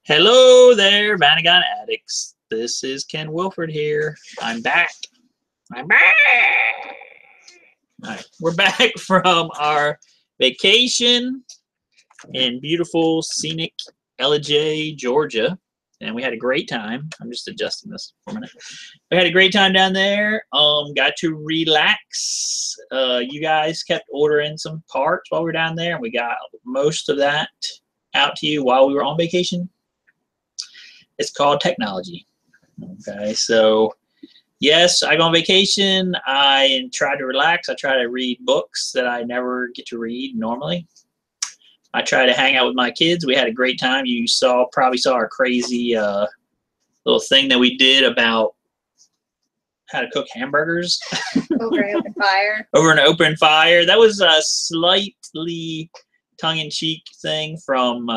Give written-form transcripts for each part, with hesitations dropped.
Hello there, Vanagon addicts. This is Ken Wilford here. I'm back. I'm back. All right, we're back from our vacation in beautiful, scenic Ellijay, Georgia, and we had a great time. I'm just adjusting this for a minute. We had a great time down there. Got to relax. You guys kept ordering some parts while we were down there, and we got most of that out to you while we were on vacation. It's called technology. Okay, so yes, I go on vacation. I try to relax. I try to read books that I never get to read normally. I try to hang out with my kids. We had a great time. You probably saw our crazy little thing that we did about how to cook hamburgers over an open fire. Over an open fire. That was a slightly tongue-in-cheek thing from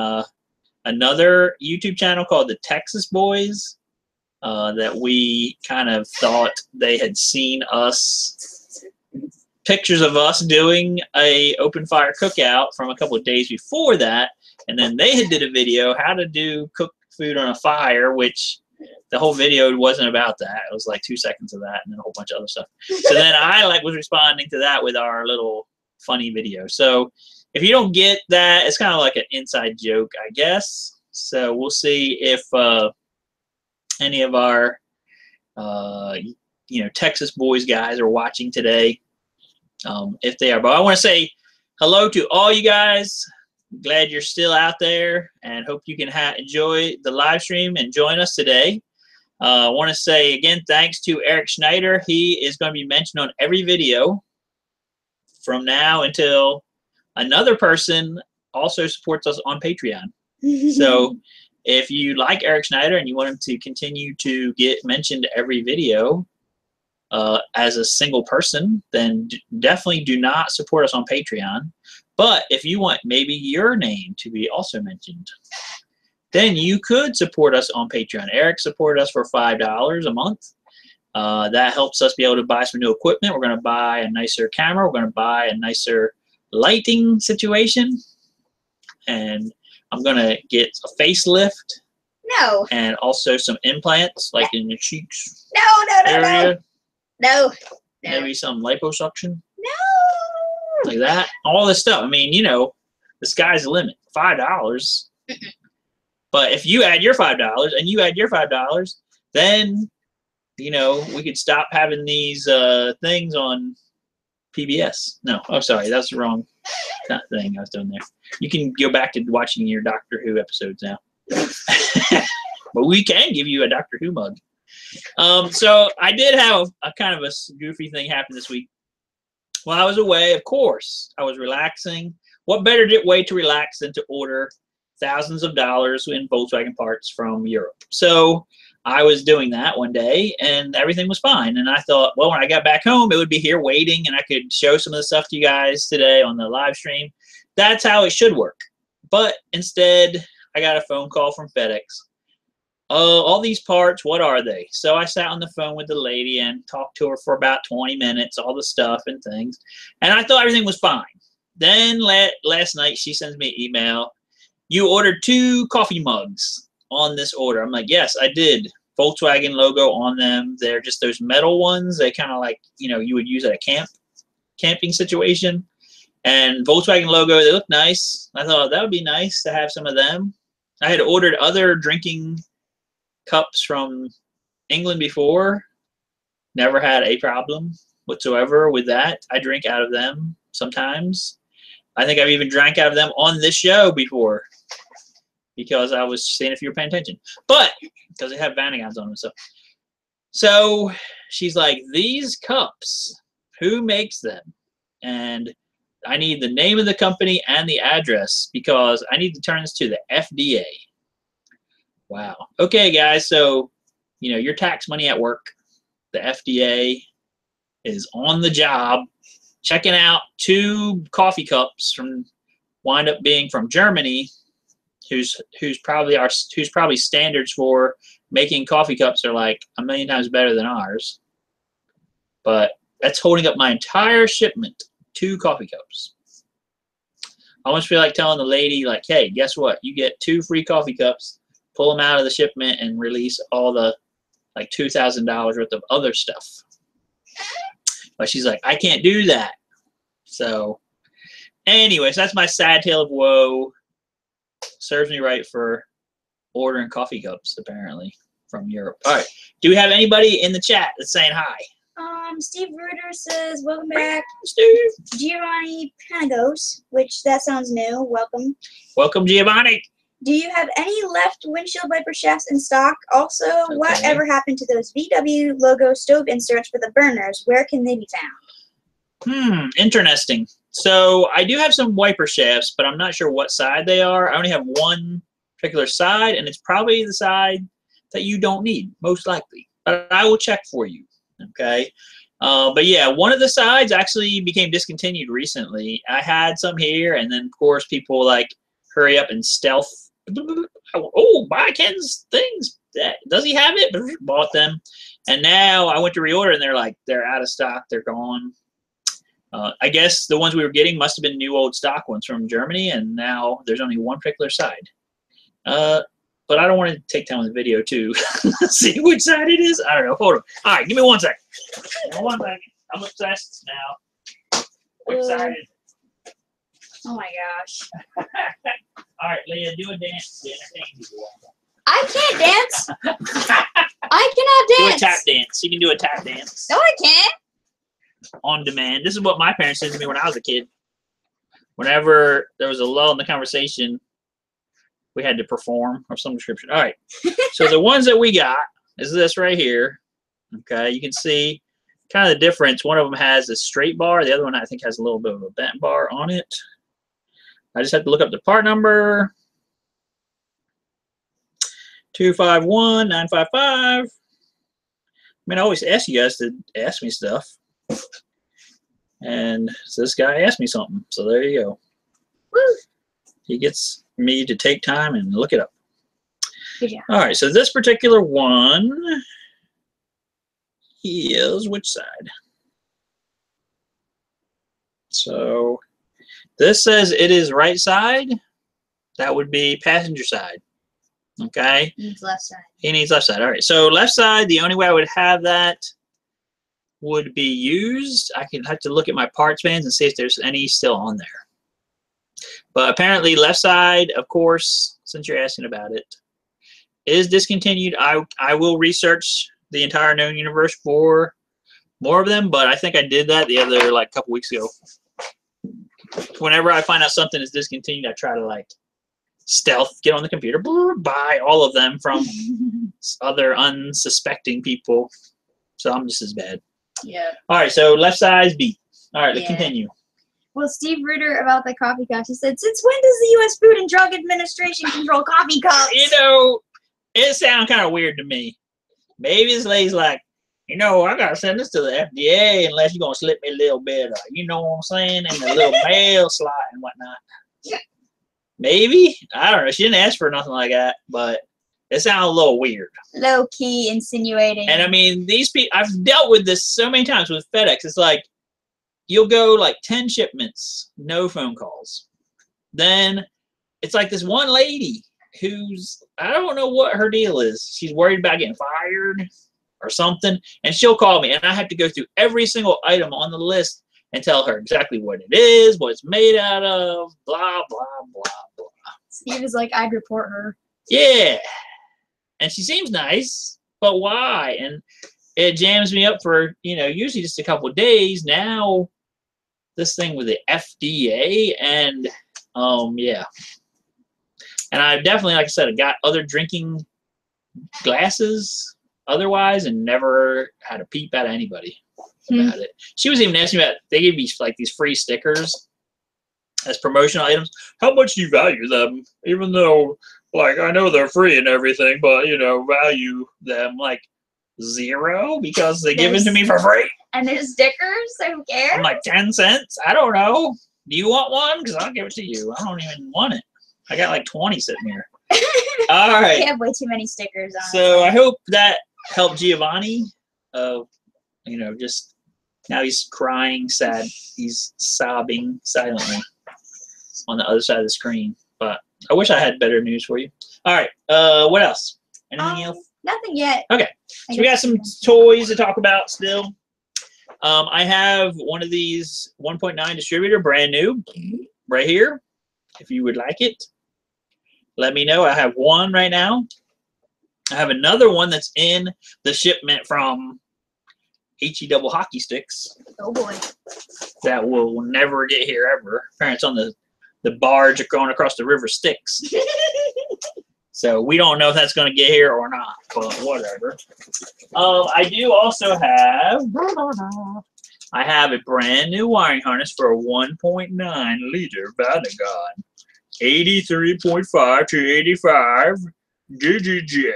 another YouTube channel called the Texas Boys that we kind of thought they had seen pictures of us doing a open fire cookout from a couple of days before that, and then they had did a video how to cook food on a fire, which the whole video wasn't about that. It was like 2 seconds of that and then a whole bunch of other stuff. So then I was responding to that with our little funny video. So if you don't get that, it's kind of like an inside joke, I guess. So we'll see if any of our Texas Boys guys are watching today. If they are, but I want to say hello to all you guys. Glad you're still out there, and hope you can enjoy the live stream and join us today. I want to say again thanks to Eric Schneider. He is going to be mentioned on every video from now until another person also supports us on Patreon. So if you like Eric Schneider and you want him to continue to get mentioned every video as a single person, then definitely do not support us on Patreon. But if you want maybe your name to be also mentioned, then you could support us on Patreon. Eric supported us for $5 a month. That helps us be able to buy some new equipment. We're going to buy a nicer camera. We're going to buy a nicer lighting situation. And I'm going to get a facelift. No. And also some implants, like in your cheeks. No. Maybe some liposuction. No. Like that. All this stuff. I mean, the sky's the limit. $5. But if you add your $5 and you add your $5, then, we could stop having these things on PBS. No. Oh, sorry. That's the wrong thing I was doing there. You can go back to watching your Doctor Who episodes now. But we can give you a Doctor Who mug. So I did have a kind of a goofy thing happen this week. While I was away, of course, I was relaxing. What better way to relax than to order thousands of dollars in Volkswagen parts from Europe? So I was doing that one day, and everything was fine. And I thought, well, when I got back home, it would be here waiting, and I could show some of the stuff to you guys today on the live stream. That's how it should work. But instead, I got a phone call from FedEx. All these parts, what are they? So I sat on the phone with the lady and talked to her for about 20 minutes, all the stuff and things. And I thought everything was fine. Then last night, she sends me an email. You ordered 2 coffee mugs on this order. I'm like, yes, I did. Volkswagen logo on them. They're just those metal ones. They kind of like, you would use at a camping situation. And Volkswagen logo, they look nice. I thought that would be nice to have some of them. I had ordered other drinking cups from England before. Never had a problem whatsoever with that. I drink out of them sometimes. I think I've even drank out of them on this show before because I was seeing if you were paying attention. But because they have Vanagons on them. So she's like, these cups, who makes them? And I need the name of the company and the address because I need to turn this to the FDA. Wow. Okay, guys. So, your tax money at work, the FDA is on the job checking out 2 coffee cups wind up being from Germany, whose probably standards for making coffee cups are like a million times better than ours. But that's holding up my entire shipment. 2 coffee cups. I almost feel like telling the lady, like, hey, guess what? You get 2 free coffee cups pull them out of the shipment and release all the like $2,000 worth of other stuff. But she's like, I can't do that. So, anyways, that's my sad tale of woe. Serves me right for ordering coffee cups, apparently, from Europe. All right. Do we have anybody in the chat that's saying hi? Steve Reuter says, welcome back. Steve. Giovanni Panagos, which that sounds new. Welcome. Welcome, Giovanni. Do you have any left windshield wiper shafts in stock? Also, whatever happened to those VW logo stove inserts for the burners? Where can they be found? Interesting. So I do have some wiper shafts, but I'm not sure what side they are. I only have one particular side, and it's probably the side that you don't need, most likely. But I will check for you. Okay. But yeah, one of the sides actually became discontinued recently. I had some here, and then of course people like hurry up and stealth. Oh, buy Ken's things. Does he have it? Bought them, and now I went to reorder, and they're like, they're out of stock. They're gone. I guess the ones we were getting must have been new old stock ones from Germany, and now there's only one particular side. But I don't want to take time with the video to see which side it is. I don't know. Hold on. All right, give me 1 second. Give me 1 second. I'm obsessed now. Which side is it? Oh my gosh. All right, Leah, do a dance to entertain people. I can't dance. I cannot dance. Do a tap dance. You can do a tap dance. No, I can't. On demand. This is what my parents did to me when I was a kid. Whenever there was a lull in the conversation, we had to perform of some description. All right. So the ones that we got is this right here. Okay. You can see kind of the difference. One of them has a straight bar. The other one, I think, has a little bit of a bent bar on it. I just have to look up the part number. 251955. I mean, I always ask you guys to ask me stuff. And so this guy asked me something. So there you go. Woo. He gets me to take time and look it up. Yeah. All right, so this particular one is which side? So this says it is right side. That would be passenger side. Okay. He needs left side. He needs left side. All right, so left side, the only way I would have that would be used. I can have to look at my parts vans and see if there's any still on there. But apparently left side, of course, since you're asking about it, is discontinued. I will research the entire known universe for more of them, but I think I did that the other like couple weeks ago. Whenever I find out something is discontinued, I try to like stealth, get on the computer, buy all of them from other unsuspecting people. So I'm just as bad. Yeah. All right, so left side is B. All right, let's continue. Well, Steve Reuter about the coffee cups, he said, since when does the U.S. Food and Drug Administration control coffee cups? You know, it sounds kind of weird to me. Maybe this lady's like, you know, I got to send this to the FDA unless you're going to slip me a little bit of, you know what I'm saying, in the little mail slot and whatnot. Maybe. I don't know. She didn't ask for nothing like that, but it sounded a little weird. Low-key insinuating. And, I mean, these people, I've dealt with this so many times with FedEx. It's like, you'll go like 10 shipments, no phone calls. Then it's like this one lady who's, I don't know what her deal is. She's worried about getting fired or something. And she'll call me and I have to go through every single item on the list and tell her exactly what it is, what it's made out of, blah, blah, blah, blah. Steve is like, I'd report her. Yeah. And she seems nice, but why? And it jams me up for, you know, usually just a couple of days. Now, this thing with the FDA and yeah. And I definitely, like I said, I got other drinking glasses otherwise and never had a peep out of anybody about it. She was even asking me about, they gave me like these free stickers as promotional items. How much do you value them? Even though, like, I know they're free and everything, but, you know, value them like 0 because they give it to me for free. And there's stickers, so who cares? I'm like 10 cents. I don't know. Do you want one? Because I'll give it to you. I don't even want it. I got like 20 sitting here. All right. We have way too many stickers on. So I hope that helped Giovanni. You know, just now he's crying, sad. He's sobbing silently on the other side of the screen. But I wish I had better news for you. All right. What else? Anything else? Nothing yet. Okay. So we got some toys to talk about still. I have one of these 1.9 distributor, brand new, right here. If you would like it, let me know. I have one right now. I have another one that's in the shipment from HE Double Hockey Sticks. Oh boy. That will never get here ever. Apparently it's on the barge going across the river Styx. So we don't know if that's going to get here or not, but whatever. I do also have, I have a brand new wiring harness for a 1.9 liter Vanagon, 83.5 to 85 DigiJet.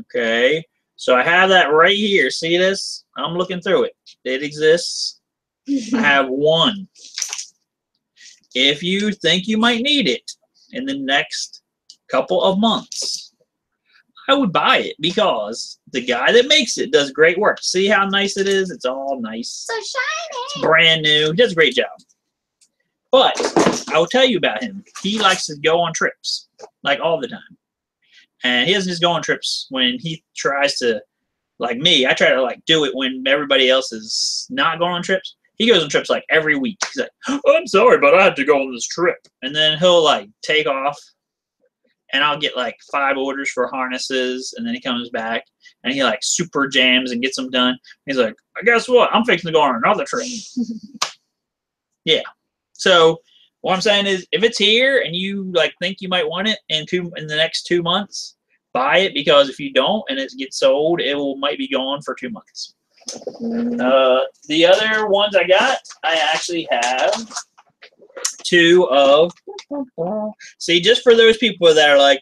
Okay, so I have that right here. See this? I'm looking through it. It exists. I have one. If you think you might need it in the next couple of months, I would buy it because the guy that makes it does great work. See how nice it is? It's all nice. So shiny. It's brand new. He does a great job. But I will tell you about him. He likes to go on trips, like all the time. And he doesn't just go on trips when he tries to, like me, I try to like do it when everybody else is not going on trips. He goes on trips like every week. He's like, oh, I'm sorry, but I had to go on this trip. And then he'll like take off. And I'll get like 5 orders for harnesses, and then he comes back and he like super jams and gets them done. He's like, guess what? I'm fixing to go on another trip. Yeah. So what I'm saying is, if it's here and you like think you might want it in the next 2 months, buy it, because if you don't and it gets sold, it might be gone for 2 months. The other ones I got, I actually have 2 of. See, just for those people that are like,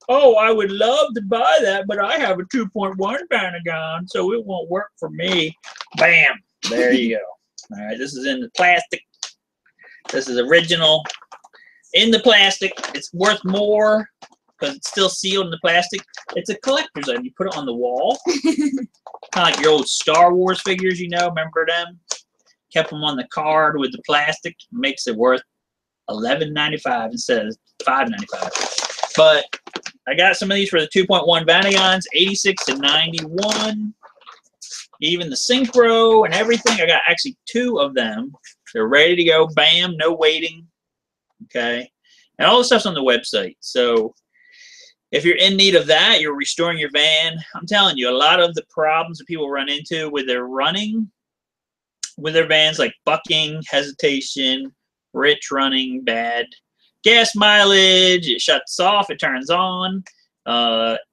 oh, I would love to buy that, but I have a 2.1 Vanagon, so it won't work for me. Bam! There you go. All right, this is in the plastic. This is original in the plastic. It's worth more because it's still sealed in the plastic. It's a collector's item. You put it on the wall. Kind of like your old Star Wars figures, you know. Remember them? Kept them on the card with the plastic. Makes it worth $11.95 instead of $5.95. But I got some of these for the 2.1 Vanagons, 86 to 91. Even the Synchro and everything. I got actually 2 of them. They're ready to go. Bam, no waiting. Okay. And all the stuff's on the website. So if you're in need of that, you're restoring your van. I'm telling you, a lot of the problems that people run into with their running with their vans, like bucking, hesitation, rich running, bad gas mileage, it shuts off, it turns on,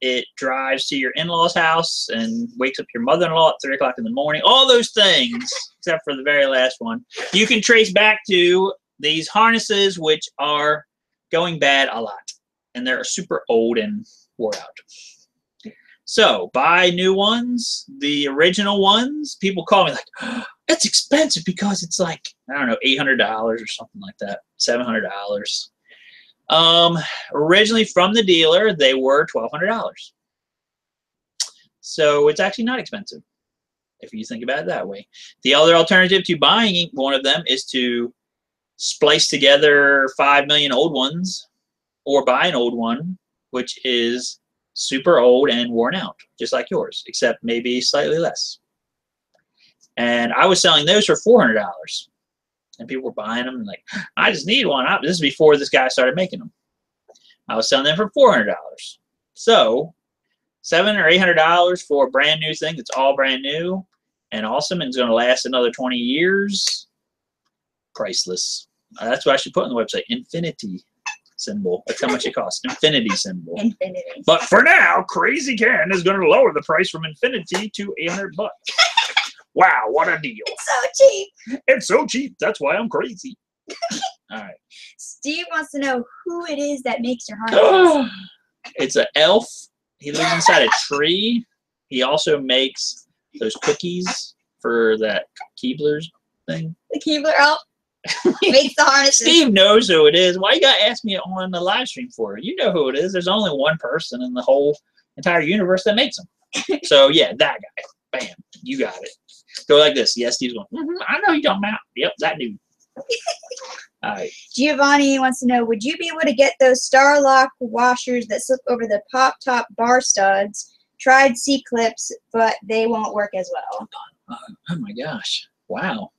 it drives to your in-laws house and wakes up your mother-in-law at 3 o'clock in the morning. All those things, except for the very last one, you can trace back to these harnesses, which are going bad a lot, and they're super old and wore out. So buy new ones. The original ones, people call me like, oh, it's expensive because it's like, I don't know, $800 or something like that, $700. Originally from the dealer, they were $1,200. So it's actually not expensive if you think about it that way. The other alternative to buying one of them is to splice together 5 million old ones, or buy an old one, which is super old and worn out, just like yours, except maybe slightly less. And I was selling those for $400. And people were buying them and like, I just need one. This is before this guy started making them. I was selling them for $400. So $700 or $800 for a brand new thing that's all brand new and awesome and it's going to last another 20 years. Priceless. That's what I should put on the website. Infinity symbol. That's how much it costs. Infinity symbol. Infinity. But for now, Crazy Ken is going to lower the price from infinity to $800. Wow, what a deal. It's so cheap. It's so cheap. That's why I'm crazy. All right. Steve wants to know who it is that makes your harnesses. It's an elf. He lives inside a tree. He also makes those cookies for that Keebler's thing. The Keebler elf makes the harnesses. Steve knows who it is. Why you got to ask me on the live stream for it? You know who it is. There's only one person in the whole entire universe that makes them. So, yeah, that guy. Bam. You got it. Go like this. Yes, Steve's going, I know you're talking about. Yep, that dude. All right. Giovanni wants to know, would you be able to get those Starlock washers that slip over the pop-top bar studs? Tried C-clips, but they won't work as well. Oh my gosh. Wow.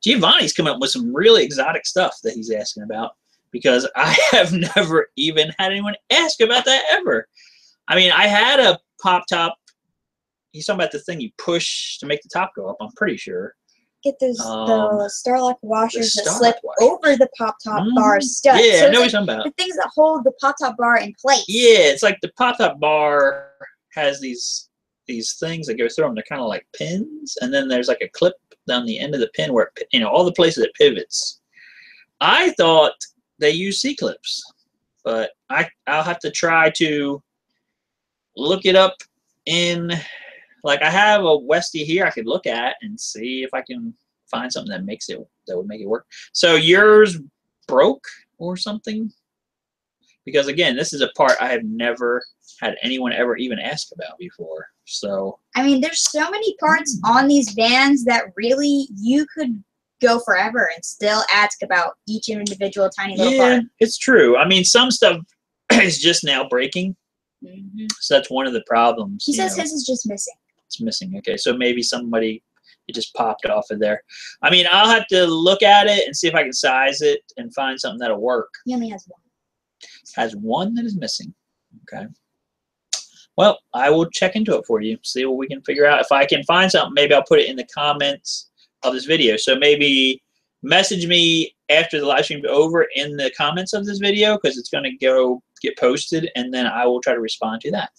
Giovanni's come up with some really exotic stuff that he's asking about, because I have never even had anyone ask about that ever. I mean, I had a pop-top. He's talking about the thing you push to make the top go up, I'm pretty sure. Get those the Starlock washers that slip washers. over the pop-top bar studs. Yeah, so I know what like you're talking about. the things that hold the pop-top bar in place. Yeah, it's like the pop-top bar has these things that go through them. They're kind of like pins, and then there's like a clip down the end of the pin where it, all the places it pivots. I thought they use C-clips, but I'll have to try to look it up in. Like, I have a Westie here I could look at and see if I can find something that would make it work. So yours broke or something? Because again, this is a part I have never had anyone ever even ask about before. So I mean, there's so many parts on these vans that really you could go forever and still ask about each individual tiny little part. Yeah, it's true. I mean, some stuff is just now breaking. Mm-hmm. So that's one of the problems. He says his is just missing. It's missing. Okay, so maybe somebody, it just popped off of there. I mean, I'll have to look at it and see if I can size it and find something that'll work. He only has one. Has one that is missing. Okay. Well, I will check into it for you, see what we can figure out. If I can find something, maybe I'll put it in the comments of this video. So maybe message me after the live stream is over in the comments of this video, because it's going to get posted, and then I will try to respond to that.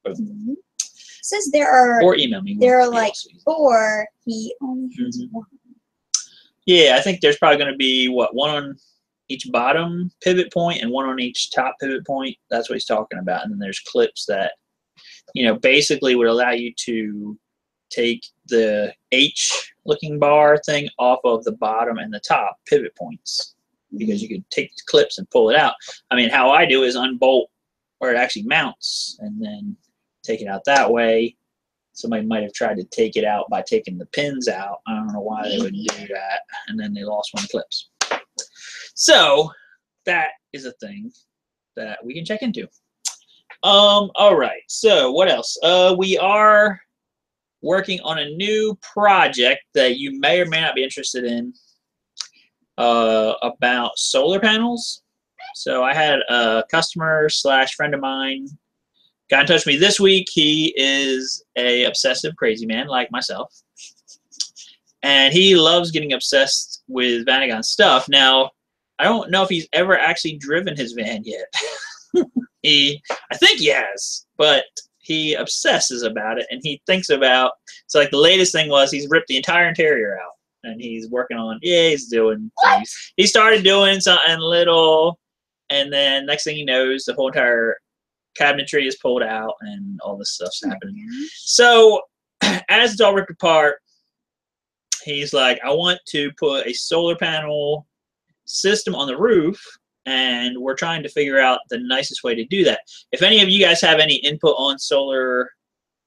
Mm-hmm. Says there are, or email me. There are like 4. He only has one. Yeah, I think there's probably going to be one on each bottom pivot point and one on each top pivot point. That's what he's talking about. And then there's clips that, basically would allow you to take the H-looking bar thing off of the bottom and the top pivot points, because you could take the clips and pull it out. I mean, how I do is unbolt where it actually mounts and then take it out that way. Somebody might have tried to take it out by taking the pins out. I don't know why they would do that, and then they lost one of the clips. So that is a thing that we can check into. All right, so what else? We are working on a new project that you may or may not be interested in, about solar panels. So I had a customer / friend of mine got in touch with me this week. He is a obsessive crazy man like myself, and he loves getting obsessed with Vanagon stuff. Now, I don't know if he's ever actually driven his van yet. I think he has, but he obsesses about it, and he thinks about, so like the latest thing was he's ripped the entire interior out, and he's working on, he's doing things. He started doing something little, and then next thing he knows, the whole entire cabinetry is pulled out and all this stuff's happening. So as it's all ripped apart, he's like, I want to put a solar panel system on the roof, and we're trying to figure out the nicest way to do that. If any of you guys have any input on solar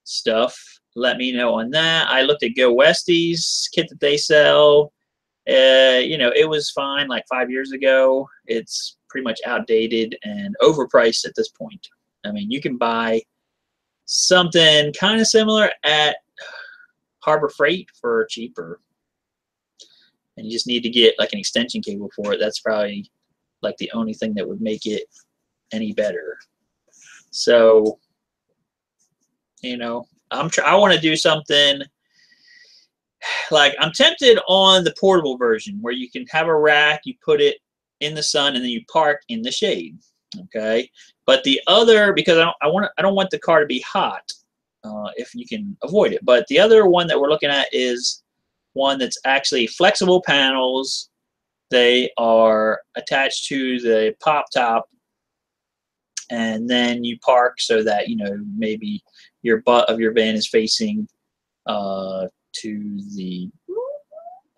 stuff, let me know on that. I looked at Go Westie's kit that they sell. It was fine like 5 years ago. It's pretty much outdated and overpriced at this point. I mean, you can buy something kind of similar at Harbor Freight for cheaper. And you just need to get like an extension cable for it. That's probably like the only thing that would make it any better. So, I want to do something like, I'm tempted on the portable version where you can have a rack, you put it in the sun, and then you park in the shade. Okay, but the other, because I don't want the car to be hot, if you can avoid it. But the other one that we're looking at is one that's actually flexible panels. They are attached to the pop top, and then you park so that maybe your butt of your van is facing to the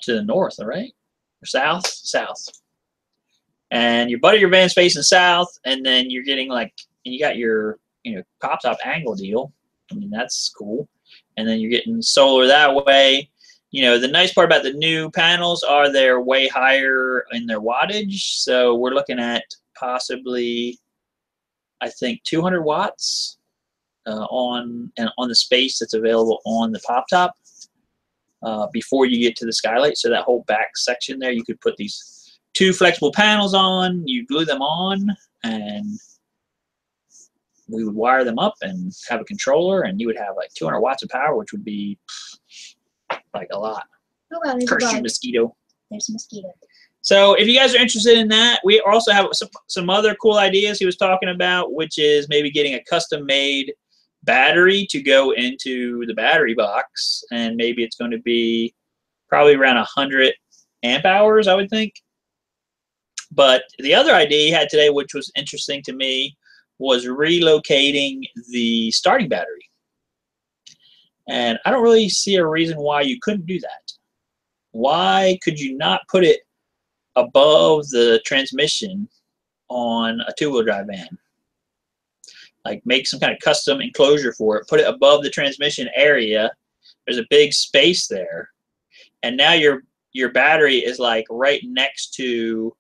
north, all right, or south. And your butt of your van's facing south, and then you're getting and you got your pop top angle deal. I mean, that's cool. And then you're getting solar that way, you know, the nice part about the new panels are they're way higher in their wattage. So we're looking at possibly, I think, 200 watts on the space that's available on the pop top before you get to the skylight. So that whole back section there, you could put these 2 flexible panels on, you glue them on, and we would wire them up and have a controller, and you would have like 200 watts of power, which would be like a lot. Oh, wow, there's Curse a you, bug. mosquito. There's a mosquito. So if you guys are interested in that, we also have some other cool ideas he was talking about, which is maybe getting a custom-made battery to go into the battery box, and maybe it's going to be probably around 100 amp hours, I would think. But the other idea he had today, which was interesting to me, was relocating the starting battery. And I don't really see a reason why you couldn't do that. Why could you not put it above the transmission on a 2-wheel drive van? Like make some kind of custom enclosure for it, put it above the transmission area. There's a big space there, and now your battery is like right next to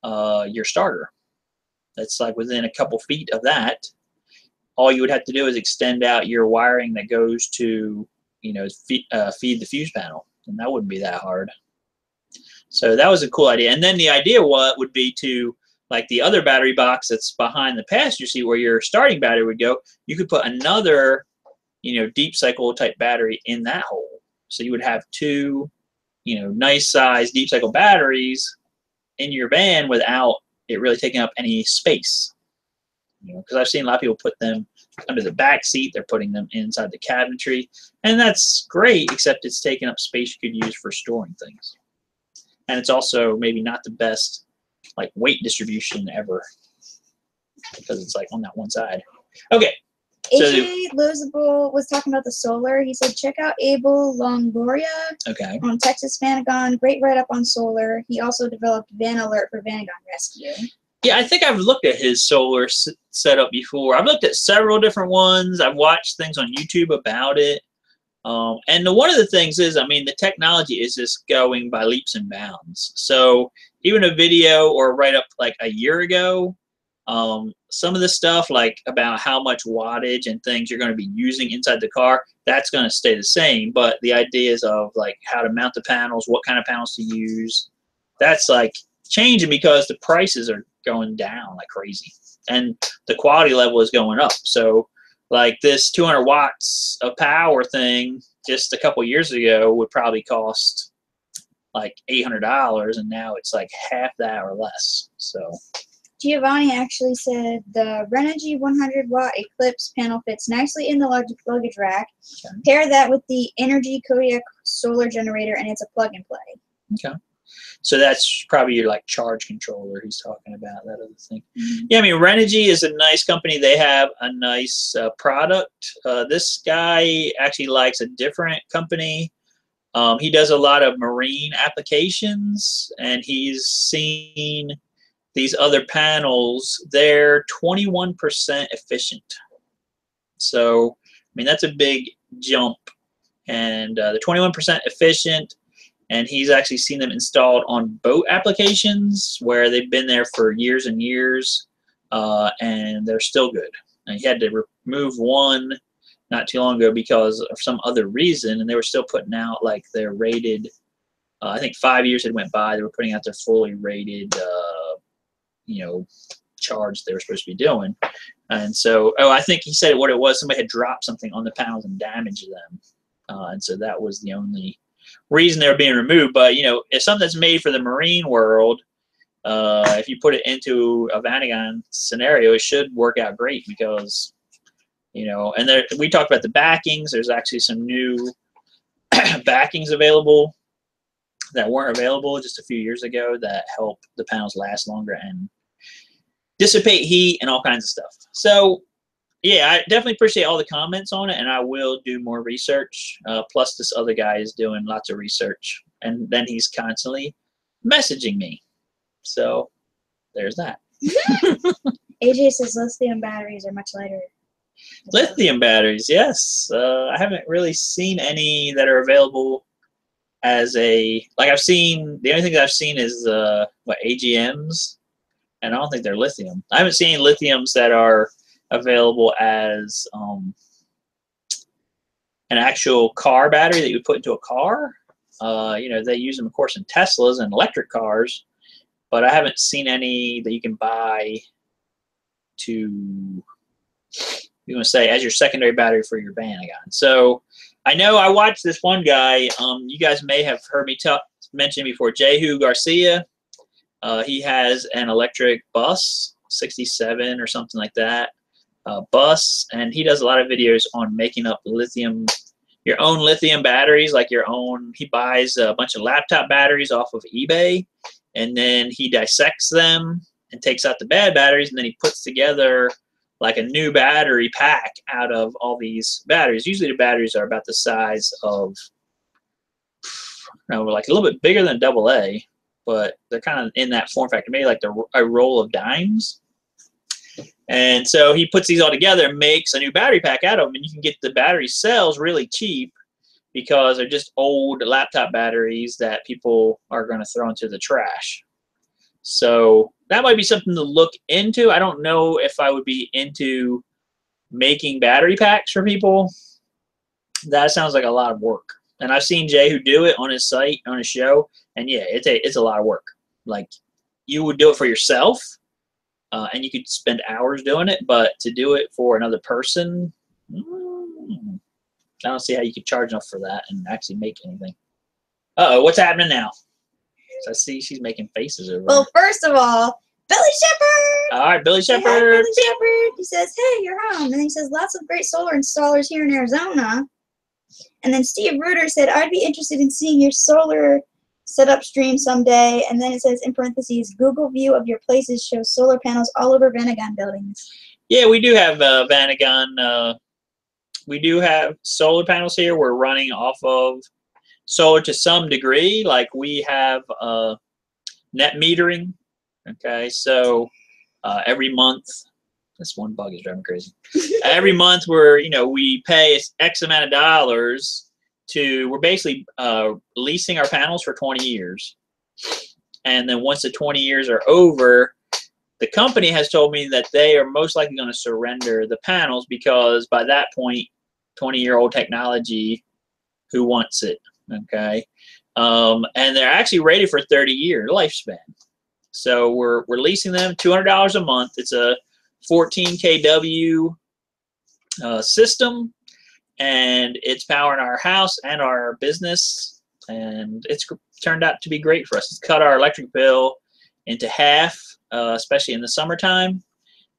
your starter. That's like within a couple feet of that. All you would have to do is extend out your wiring that goes to, you know, feed the fuse panel, and that wouldn't be that hard. So that was a cool idea. And then the idea would be to, like the other battery box that's behind the passenger seat where your starting battery would go, you could put another, you know, deep cycle type battery in that hole. So you would have 2, you know, nice size deep cycle batteries in your van without it really taking up any space. You know, because I've seen a lot of people put them under the back seat, they're putting them inside the cabinetry, and that's great, except it's taking up space you could use for storing things. And it's also maybe not the best like weight distribution ever, because it's like on that one side. Okay. AJ Lozable was talking about the solar. He said, check out Abel Longoria on Texas Vanagon. Great write-up on solar. He also developed Van Alert for Vanagon Rescue. Yeah, I think I've looked at his solar setup before. I've looked at several different ones. I've watched things on YouTube about it. And one of the things is, I mean, the technology is just going by leaps and bounds. So even a video or a write-up like a year ago, some of the stuff like about how much wattage and things you're going to be using inside the car, that's going to stay the same. But the ideas of like how to mount the panels, what kind of panels to use, that's like changing because the prices are going down like crazy and the quality level is going up. So like this 200 watts of power thing just a couple years ago would probably cost like $800, and now it's like half that or less. So Giovanni actually said the Renogy 100-watt Eclipse panel fits nicely in the luggage rack. Okay. Pair that with the Energy Kodiak solar generator, and it's a plug and play. Okay. So that's probably your like charge controller he's talking about, that other thing. Mm-hmm. Yeah, I mean, Renogy is a nice company. They have a nice product. This guy actually likes a different company. He does a lot of marine applications, and he's seen these other panels. They're 21% efficient. So, I mean, that's a big jump. And the 21% efficient, and he's actually seen them installed on boat applications where they've been there for years and years, and they're still good. And he had to remove one not too long ago because of some other reason, and they were still putting out like their rated, I think 5 years had went by, they were putting out their fully rated, you know, charge they were supposed to be doing. And so, I think he said what it was, somebody had dropped something on the panels and damaged them. And so that was the only reason they were being removed. But, you know, if something that's made for the marine world, if you put it into a Vanagon scenario, it should work out great because, you know, and there, we talked about the backings. There's actually some new backings available that weren't available just a few years ago that help the panels last longer and dissipate heat and all kinds of stuff. So, yeah, I definitely appreciate all the comments on it, and I will do more research. Plus, this other guy is doing lots of research, and then he's constantly messaging me. So, there's that. AJ says lithium batteries are much lighter. Lithium batteries, yes. I haven't really seen any that are available as a, like I've seen, the only thing that I've seen is what, AGMs, and I don't think they're lithium. I haven't seen lithiums that are available as an actual car battery that you put into a car. You know, they use them, of course, in Teslas and electric cars, but I haven't seen any that you can buy to, you want to say, as your secondary battery for your Vanagon. So I know I watched this one guy. You guys may have heard me mention before, Jehu Garcia. He has an electric bus, 67 or something like that, bus, and he does a lot of videos on making up lithium, your own lithium batteries, like your own. He buys a bunch of laptop batteries off of eBay, and then he dissects them and takes out the bad batteries, and then he puts together like a new battery pack out of all these batteries. Usually the batteries are about the size of, like a little bit bigger than AA, but they're kind of in that form factor, maybe like a roll of dimes. And so he puts these all together and makes a new battery pack out of them, and you can get the battery cells really cheap because they're just old laptop batteries that people are going to throw into the trash. So that might be something to look into. I don't know if I would be into making battery packs for people. That sounds like a lot of work. And I've seen Jay who do it on his site, on his show, and yeah, it's a lot of work. Like, you would do it for yourself, and you could spend hours doing it, but to do it for another person, I don't see how you could charge enough for that and actually make anything. Uh-oh, what's happening now? So I see she's making faces over Well, first of all, Billy Shepard! All right, Billy Say Shepard. hi, Billy Shepard. He says, hey, you're home. And then he says, lots of great solar installers here in Arizona. And then Steve Reuter said, I'd be interested in seeing your solar setup stream someday. And then it says, in parentheses, Google view of your places shows solar panels all over Vanagon buildings. Yeah, we do have Vanagon. We do have solar panels here. We're running off of solar to some degree. Like, we have net metering. Okay, so every month, this one bug is driving me crazy. Every month, we pay X amount of dollars to. We're basically leasing our panels for 20 years, and then once the 20 years are over, the company has told me that they are most likely going to surrender the panels because by that point, 20-year-old technology, who wants it? Okay, and they're actually rated for 30-year lifespan. So we're leasing them $200 a month. It's a 14 kW system, and it's powering our house and our business, and it's turned out to be great for us. It's cut our electric bill into half, especially in the summertime,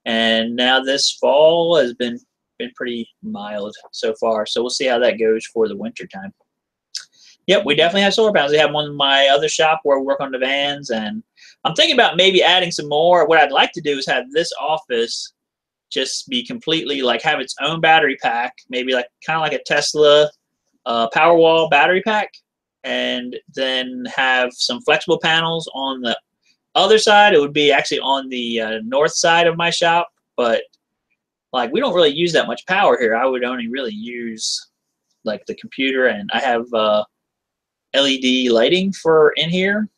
and now this fall has been pretty mild so far. So we'll see how that goes for the winter time. Yep, we definitely have solar panels. We have one in my other shop where we work on the vans, and I'm thinking about maybe adding some more. What I'd like to do is have this office just be completely, like, have its own battery pack, maybe like kind of like a Tesla Powerwall battery pack, and then have some flexible panels on the other side. It would be actually on the north side of my shop, but like, we don't really use that much power here. I would only really use like the computer, and I have LED lighting for in here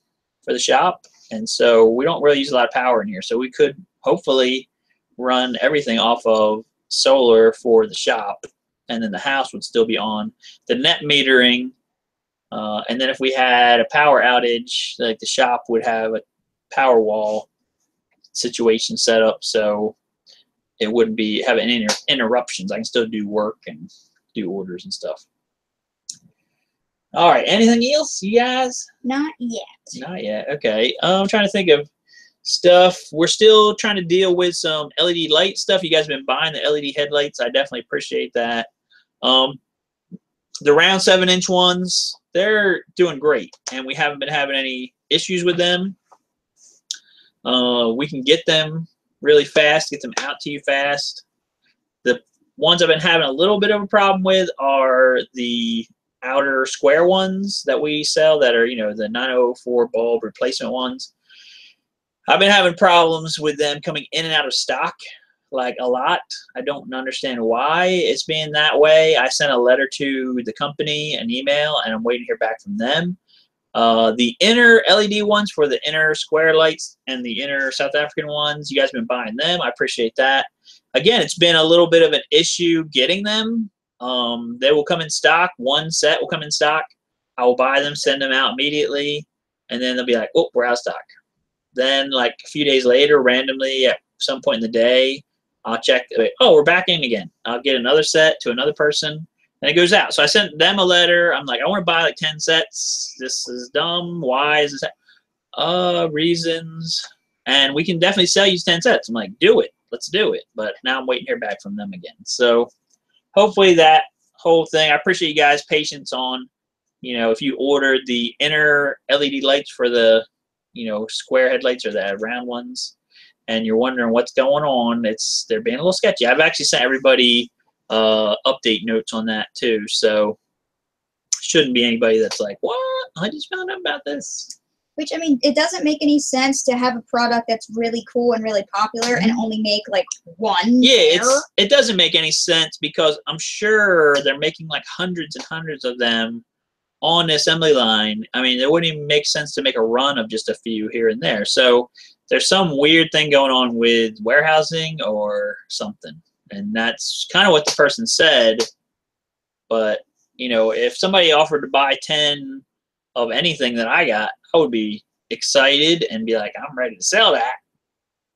for the shop, and so we don't really use a lot of power in here. So we could hopefully run everything off of solar for the shop, and then the house would still be on the net metering. And then if we had a power outage, like, the shop would have a power wall situation set up, so it wouldn't be having any interruptions. I can still do work and do orders and stuff. All right, anything else, you guys? Not yet. Not yet. Okay. I'm trying to think of stuff. We're still trying to deal with some LED light stuff. You guys have been buying the LED headlights. I definitely appreciate that. The round 7-inch ones, they're doing great, and we haven't been having any issues with them. We can get them really fast, get them out to you fast. The ones I've been having a little bit of a problem with are the outer square ones that we sell that are, the 904 bulb replacement ones. I've been having problems with them coming in and out of stock. like a lot. I don't understand why it's being that way. I sent a letter to the company, an email, and I'm waiting to hear back from them. The inner LED ones for the inner square lights and the inner South African ones, you guys have been buying them. I appreciate that. Again, it's been a little bit of an issue getting them. They will come in stock. One set will come in stock. I will buy them, send them out immediately, and then they'll be like, oh, we're out of stock. Then, like a few days later, randomly at some point in the day, I'll check. Oh, we're back in again. I'll get another set to another person, and it goes out. So I sent them a letter. I'm like, I want to buy like 10 sets. This is dumb. Why is this? Reasons. And we can definitely sell you 10 sets. I'm like, do it. Let's do it. But now I'm waiting to hear back from them again. So hopefully that whole thing, I appreciate you guys' patience on, you know, if you ordered the inner LED lights for the, you know, square headlights or the round ones, and you're wondering what's going on, they're being a little sketchy. I've actually sent everybody update notes on that too, so shouldn't be anybody that's like, what? I just found out about this. Which, I mean, it doesn't make any sense to have a product that's really cool and really popular and only make like one. Yeah, it doesn't make any sense because I'm sure they're making like hundreds and hundreds of them on the assembly line. I mean, it wouldn't even make sense to make a run of just a few here and there. So there's some weird thing going on with warehousing or something. And that's kind of what the person said. But, you know, if somebody offered to buy 10 of anything that I got, I would be excited and be like, I'm ready to sell that.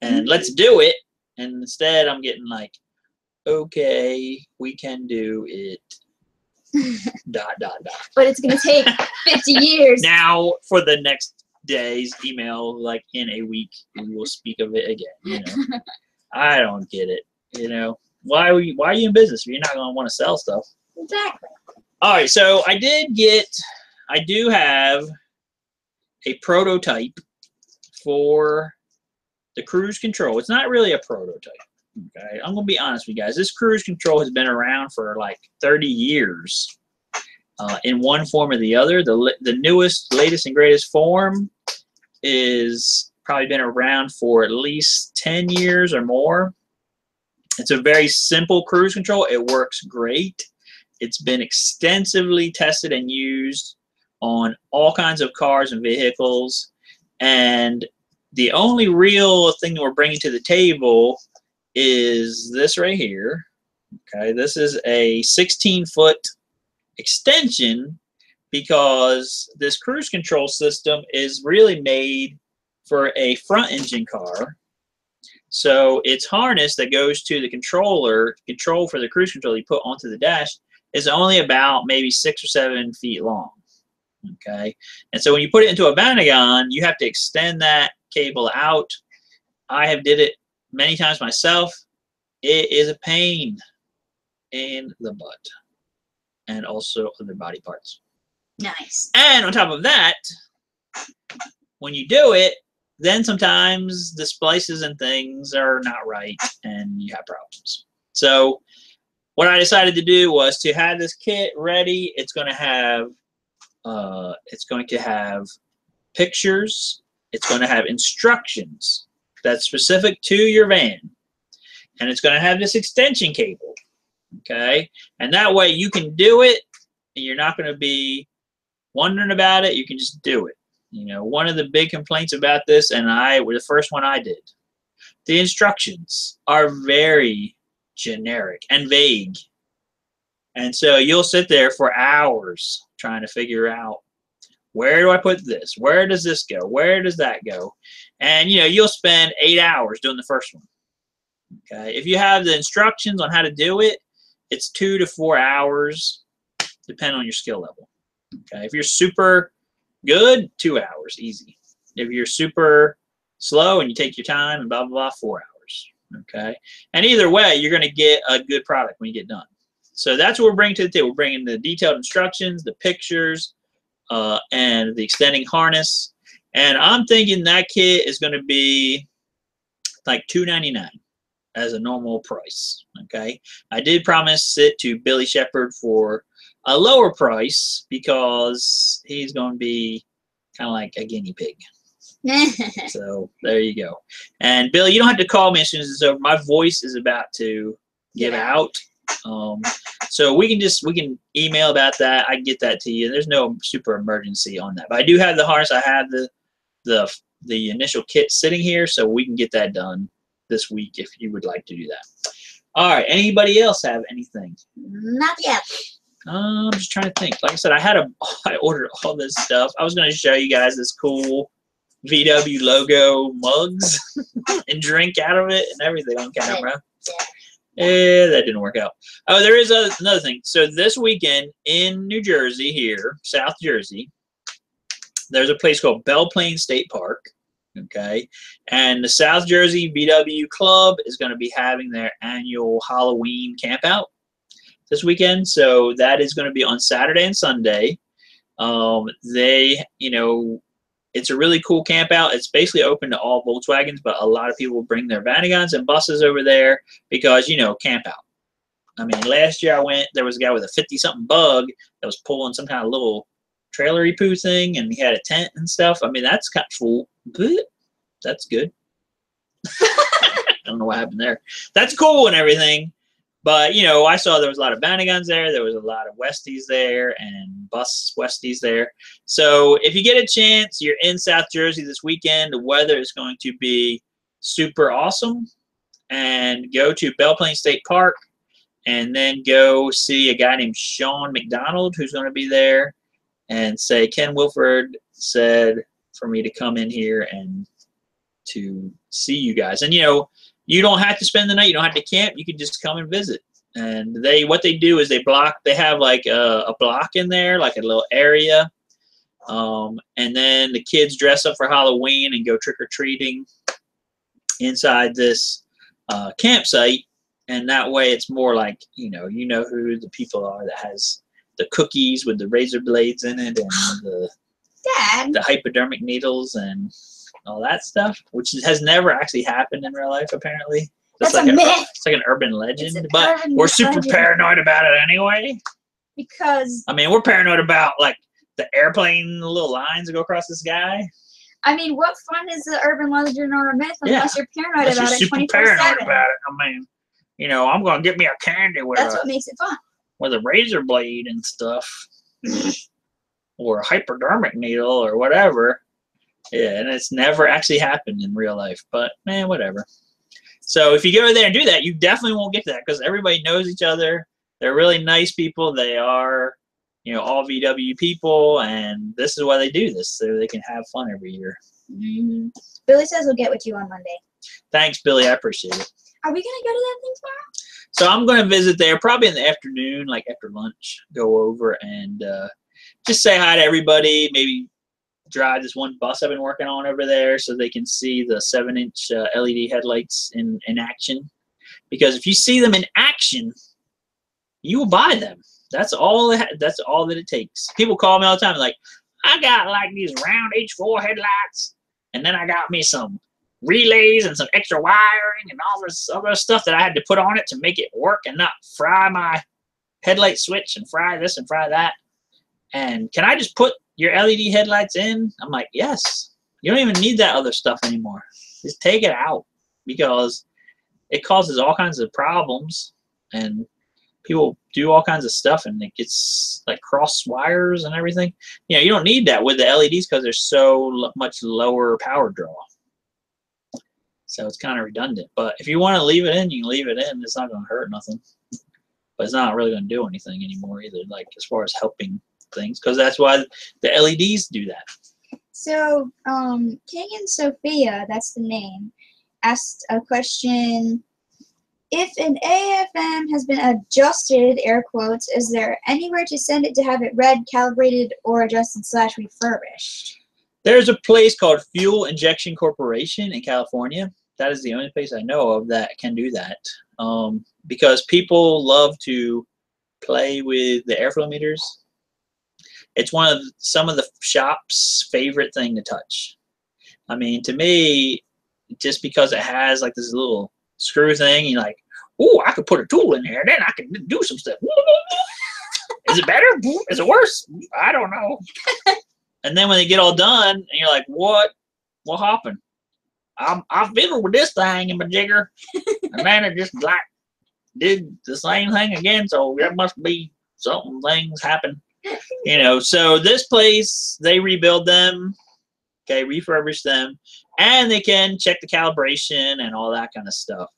And let's do it. And instead, I'm getting like, okay, we can do it. ... But it's going to take 50 years. Now, for the next day's email, like in a week, we will speak of it again. You know, I don't get it. You know, why are you in business if you're not going to want to sell stuff? Exactly. All right, so I do have a prototype for the cruise control. It's not really a prototype. Okay, I'm gonna be honest with you guys. This cruise control has been around for like 30 years, in one form or the other. The newest, latest, and greatest form is probably been around for at least 10 years or more. It's a very simple cruise control. It works great. It's been extensively tested and used on all kinds of cars and vehicles. And the only real thing that we're bringing to the table is this right here. Okay, this is a 16-foot extension because this cruise control system is really made for a front engine car. So its harness that goes to the control for the cruise control you put onto the dash is only about maybe 6 or 7 feet long. Okay, and so when you put it into a Vanagon, you have to extend that cable out. I have did it many times myself. It is a pain in the butt, and also other body parts. Nice. And on top of that, when you do it, then sometimes the splices and things are not right, and you have problems. So what I decided to do was to have this kit ready. It's going to have pictures. It's going to have instructions that's specific to your van. And it's going to have this extension cable. Okay? And that way you can do it, and you're not going to be wondering about it. You can just do it. You know, one of the big complaints about this, and the first one I did, the instructions are very generic and vague. And so you'll sit there for hours trying to figure out, where do I put this? Where does this go? Where does that go? And, you know, you'll spend 8 hours doing the first one. Okay. If you have the instructions on how to do it, it's 2 to 4 hours, depending on your skill level. Okay. If you're super good, 2 hours, easy. If you're super slow and you take your time and blah, blah, blah, 4 hours. Okay. And either way, you're going to get a good product when you get done. So that's what we're bringing to the table. We're bringing the detailed instructions, the pictures, and the extending harness. And I'm thinking that kit is going to be like $2.99 as a normal price. Okay. I did promise it to Billy Shepard for a lower price because he's going to be kind of like a guinea pig. So there you go. And Bill, you don't have to call me as soon as it's over. My voice is about to give out. So we can email about that. I can get that to you. There's no super emergency on that. But I do have the harness. I have the initial kit sitting here, so we can get that done this week if you would like to do that. All right. Anybody else have anything? Not yet. I'm just trying to think. Like I said, I ordered all this stuff. I was going to show you guys this cool VW logo mugs and drink out of it and everything on camera. Yeah, that didn't work out. Oh, there is another thing. So this weekend in New Jersey here, South Jersey, there's a place called Belle Plaine State Park. Okay. And the South Jersey VW Club is going to be having their annual Halloween camp out this weekend. So that is going to be on Saturday and Sunday. It's a really cool camp out. It's basically open to all Volkswagens, but a lot of people bring their Vanagons and buses over there because, camp out. I mean, last year I went, there was a guy with a 50-something bug that was pulling some kind of little trailery poo thing, and he had a tent and stuff. I mean, that's kind of cool. That's good. I don't know what happened there. That's cool and everything. But, I saw there was a lot of Vanagons there. There was a lot of Westies there and bus Westies there. So if you get a chance, you're in South Jersey this weekend. The weather is going to be super awesome. And go to Belle Plaine State Park and then go see a guy named Sean McDonald who's going to be there and say, Ken Wilford said for me to come in here and to see you guys. And, you don't have to spend the night. You don't have to camp. You can just come and visit. And what they do is they have like a block in there, like a little area. And then the kids dress up for Halloween and go trick-or-treating inside this campsite. And that way it's more like, who the people are that has the cookies with the razor blades in it and the hypodermic needles and all that stuff, which has never actually happened in real life, apparently. That's like a myth. It's like an urban legend, but we're super paranoid about it anyway. Because we're paranoid about like the airplane little lines that go across the sky. What fun is the urban legend or a myth unless you're paranoid about it 24/7? Paranoid about it. I'm gonna get me a candy with That's what makes it fun. With a razor blade and stuff, or a hypodermic needle or whatever. Yeah, and it's never actually happened in real life, but man, whatever. So if you go there and do that, you definitely won't get that because everybody knows each other. They're really nice people. They are, all VW people, and this is why they do this, so they can have fun every year. Mm-hmm. Billy says we'll get with you on Monday. Thanks, Billy. I appreciate it. Are we going to go to that thing tomorrow? So I'm going to visit there probably in the afternoon, like after lunch, go over and just say hi to everybody, maybe drive this one bus I've been working on over there so they can see the 7-inch LED headlights in action. Because if you see them in action, you will buy them. That's all that it takes. People call me all the time like, I got like these round H4 headlights, and then I got me some relays and some extra wiring and all this other stuff that I had to put on it to make it work and not fry my headlight switch and fry this and fry that. And can I just put your LED headlights in? I'm like, yes. You don't even need that other stuff anymore. Just take it out because it causes all kinds of problems and people do all kinds of stuff and it gets like cross wires and everything. You don't need that with the LEDs because they're so much lower power draw. So it's kind of redundant. But if you want to leave it in, you can leave it in. It's not going to hurt nothing. But it's not really going to do anything anymore either, like as far as helping things, because that's why the LEDs do that. So, King and Sophia, that's the name, asked a question. If an AFM has been adjusted, air quotes, is there anywhere to send it to have it read, calibrated, or adjusted / refurbished? There's a place called Fuel Injection Corporation in California. That is the only place I know of that can do that. Because people love to play with the airflow meters. It's some of the shop's favorite thing to touch. To me, just because it has like this little screw thing, you're like, oh, I could put a tool in there, then I can do some stuff. Is it better? Is it worse? I don't know. And then when they get all done, and you're like, what what happened? I fiddled with this thing in my jigger, and then it just like did the same thing again. So there must be something. Things happen, you know. So this place, they rebuild them, okay, refurbish them, and they can check the calibration and all that kind of stuff.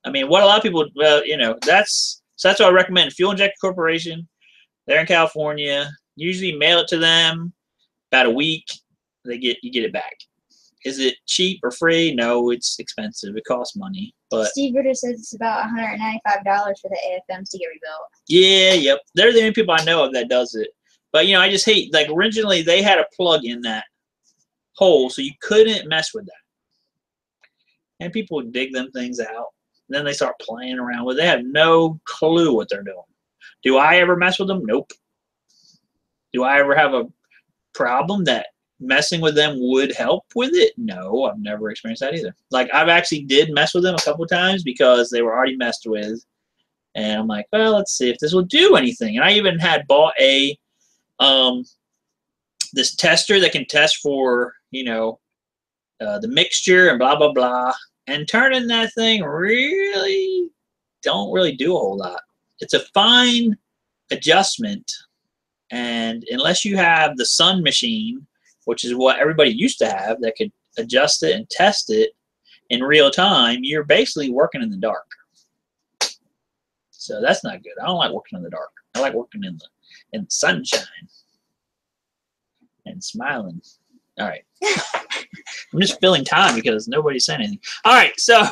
I mean, what a lot of people, well, you know, that's what I recommend. Fuel Injector Corporation. They're in California. Usually mail it to them about a week. You get it back. Is it cheap or free? No, it's expensive. It costs money. But Steve Ritter says it's about $195 for the AFMs to get rebuilt. Yeah, yep. They're the only people I know of that does it. But, you know, I just hate, like, originally they had a plug in that hole, so you couldn't mess with that. And people would dig them things out. And then they start playing around with it. They have no clue what they're doing. Do I ever mess with them? Nope. Do I ever have a problem that messing with them would help with it? No, I've never experienced that either. Like, I've actually did mess with them a couple of times because they were already messed with. And I'm like, well, let's see if this will do anything. And I even had bought a this tester that can test for, you know, the mixture and blah, blah, blah. And turning that thing really don't really do a whole lot. It's a fine adjustment. And unless you have the Sun machine, which is what everybody used to have, that could adjust it and test it in real time, you're basically working in the dark. So that's not good. I don't like working in the dark. I like working in the sunshine and smiling. All right. I'm just filling time because nobody's saying anything. All right, so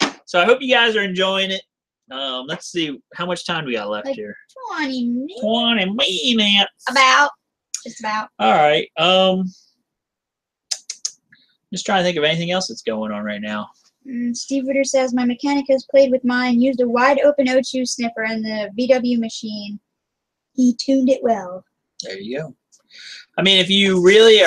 I hope you guys are enjoying it. Let's see how much time we got left like here. 20 minutes. 20 minutes. Just about. All right. Just trying to think of anything else that's going on right now. Steve Ritter says, my mechanic has played with mine, used a wide open O2 sniffer in the VW machine. He tuned it well. There you go. I mean, if you really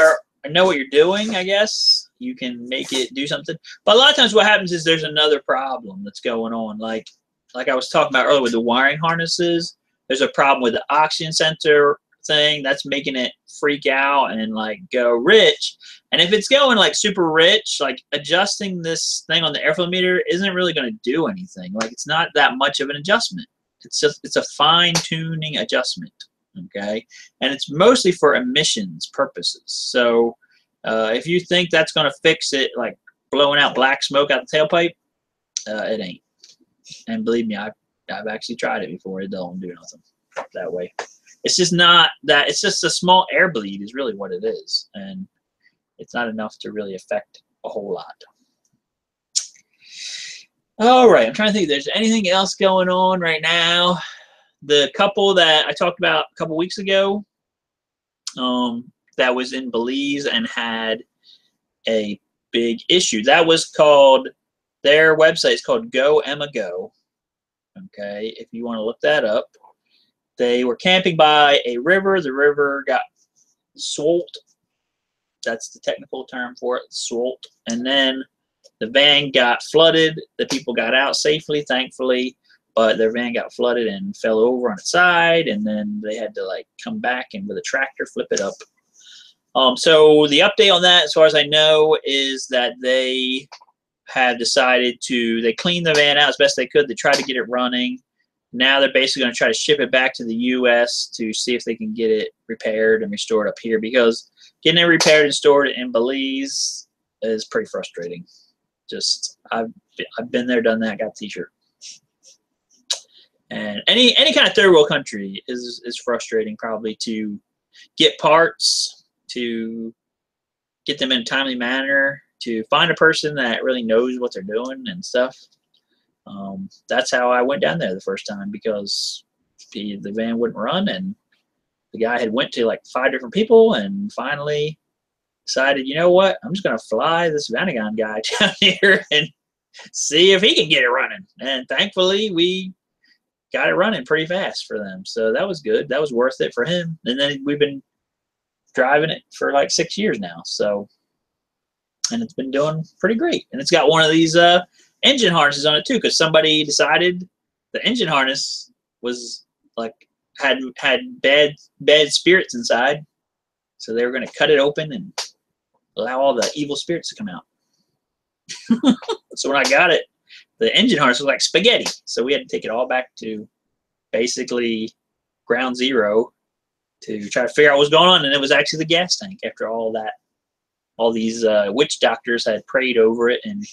know what you're doing, I guess, you can make it do something. But a lot of times what happens is there's another problem that's going on. Like I was talking about earlier with the wiring harnesses, there's a problem with the oxygen sensor thing that's making it freak out and like go rich. And if it's going like super rich, like adjusting this thing on the airflow meter isn't really going to do anything. Like it's not that much of an adjustment. It's a fine tuning adjustment. Okay. And it's mostly for emissions purposes. So if you think that's going to fix it, like blowing out black smoke out the tailpipe, it ain't. And believe me, I've actually tried it before. It don't do nothing that way. It's just not that. It's just a small air bleed is really what it is. And it's not enough to really affect a whole lot. All right. I'm trying to think if there's anything else going on right now. The couple that I talked about a couple weeks ago that was in Belize and had a big issue. That was called, their website is called Go Emma Go. Okay, if you want to look that up. They were camping by a river. The river got swolt. That's the technical term for it, swolt. And then the van got flooded. The people got out safely, thankfully. But their van got flooded and fell over on its side, and then they had to like come back and with a tractor flip it up. So the update on that, as far as I know, is that they have decided they cleaned the van out as best they could. They tried to get it running. Now they're basically going to try to ship it back to the U.S. to see if they can get it repaired and restored up here, because getting it repaired and stored in Belize is pretty frustrating. Just I've been there, done that, got a T-shirt. And any kind of third world country is frustrating, probably, to get parts, to get them in a timely manner, to find a person that really knows what they're doing and stuff. That's how I went down there the first time, because the van wouldn't run, and the guy had went to like 5 different people, and finally decided, you know what, I'm just going to fly this Vanagon guy down here and see if he can get it running. And thankfully, we got it running pretty fast for them. So that was good. That was worth it for him. And then we've been driving it for like 6 years now. So, and it's been doing pretty great. And it's got one of these engine harnesses on it too, because somebody decided the engine harness was like had bad spirits inside. So they were going to cut it open and allow all the evil spirits to come out. So when I got it, the engine harness was like spaghetti. So we had to take it all back to basically ground zero to try to figure out what was going on. And it was actually the gas tank after all that. All these witch doctors had prayed over it and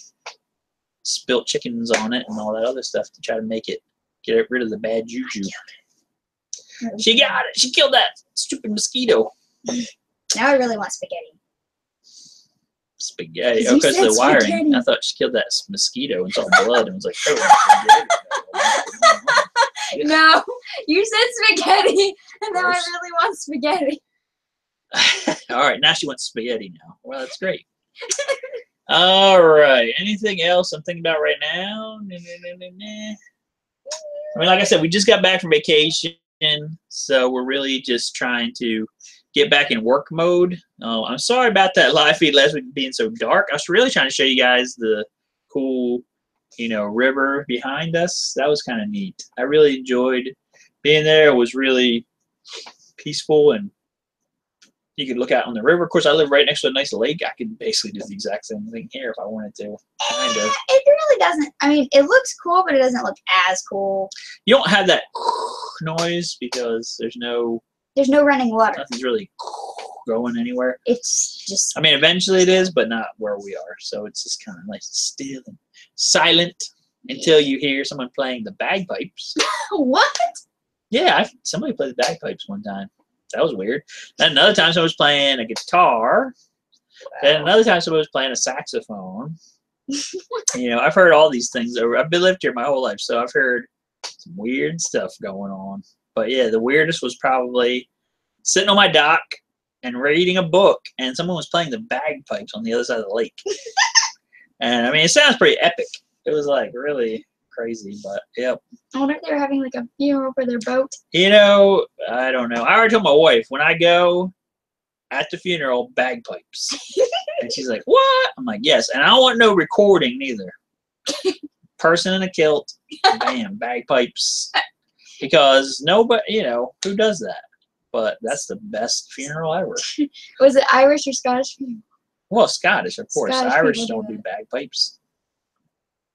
spilt chickens on it and all that other stuff to try to make it get rid of the bad juju. She got it. She killed that stupid mosquito. Now I really want spaghetti. Spaghetti. Oh, because of the wiring. Spaghetti. I thought she killed that mosquito and saw blood and was like, oh, no, you said spaghetti, and now I really want spaghetti. All right, now she wants spaghetti now. Well, that's great. All right. Anything else I'm thinking about right now? I mean, like I said, we just got back from vacation, so we're really just trying to get back in work mode. I'm sorry about that live feed last week being so dark. I was really trying to show you guys the cool, river behind us. That was kind of neat. I really enjoyed being there. It was really peaceful, and you could look out on the river. Of course, I live right next to a nice lake. I could basically do the exact same thing here if I wanted to. Kind of. It really doesn't. I mean, it looks cool, but it doesn't look as cool. You don't have that noise because there's no running water. Nothing's really going anywhere. It's just. I mean, eventually it is, but not where we are. So it's just kind of like still and silent until you hear someone playing the bagpipes. What? Yeah, somebody played the bagpipes one time. That was weird. Then another time someone was playing a guitar. Wow. Then another time someone was playing a saxophone. I've heard all these things. I've been lived here my whole life, so I've heard some weird stuff going on. But yeah, the weirdest was probably sitting on my dock and reading a book, and someone was playing the bagpipes on the other side of the lake. And I mean, it sounds pretty epic. It was like really crazy, but yep. I wonder if they were having like a funeral for their boat. I don't know. I already told my wife when I go at the funeral, bagpipes. And she's like, what? I'm like, yes. And I don't want no recording neither. Person in a kilt, bam, bagpipes. Because nobody, who does that? But that's the best funeral ever. Was it Irish or Scottish funeral? Well, Scottish, of course. Scottish Irish don't do bagpipes.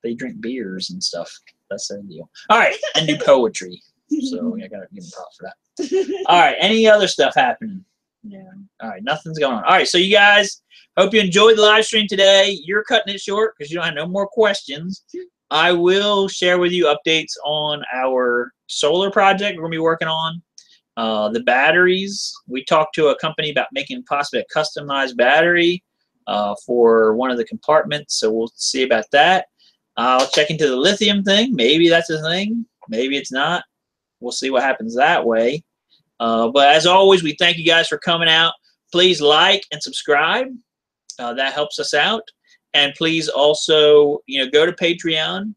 They drink beers and stuff. That's their deal. All right, and do poetry. So I gotta give them props for that. All right, any other stuff happening? No. All right, nothing's going on. All right, so you guys, hope you enjoyed the live stream today. You're cutting it short because you don't have no more questions. I will share with you updates on our solar project we're gonna be working on. The batteries. We talked to a company about making possibly a customized battery for one of the compartments, so we'll see about that. I'll check into the lithium thing. Maybe that's a thing. Maybe it's not. We'll see what happens that way. But as always, we thank you guys for coming out. Please like and subscribe. That helps us out. And please also, go to Patreon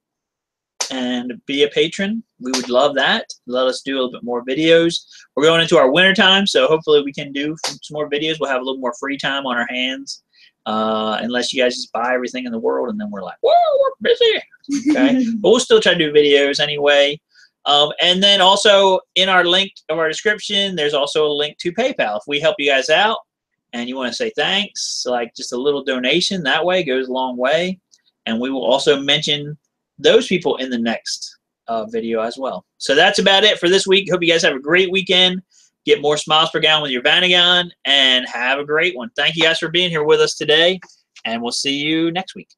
and be a patron. We would love that. Let us do a little bit more videos. We're going into our winter time, so hopefully we can do some more videos. We'll have a little more free time on our hands. Unless you guys just buy everything in the world and then we're like, whoa, we're busy. Okay. But we'll still try to do videos anyway. And then also in our link of our description, there's also a link to PayPal. If we help you guys out and you want to say thanks, like just a little donation, that way goes a long way. And we will also mention those people in the next video as well. So that's about it for this week. Hope you guys have a great weekend. Get more smiles per gallon with your Vanagon, and have a great one. Thank you guys for being here with us today, and we'll see you next week.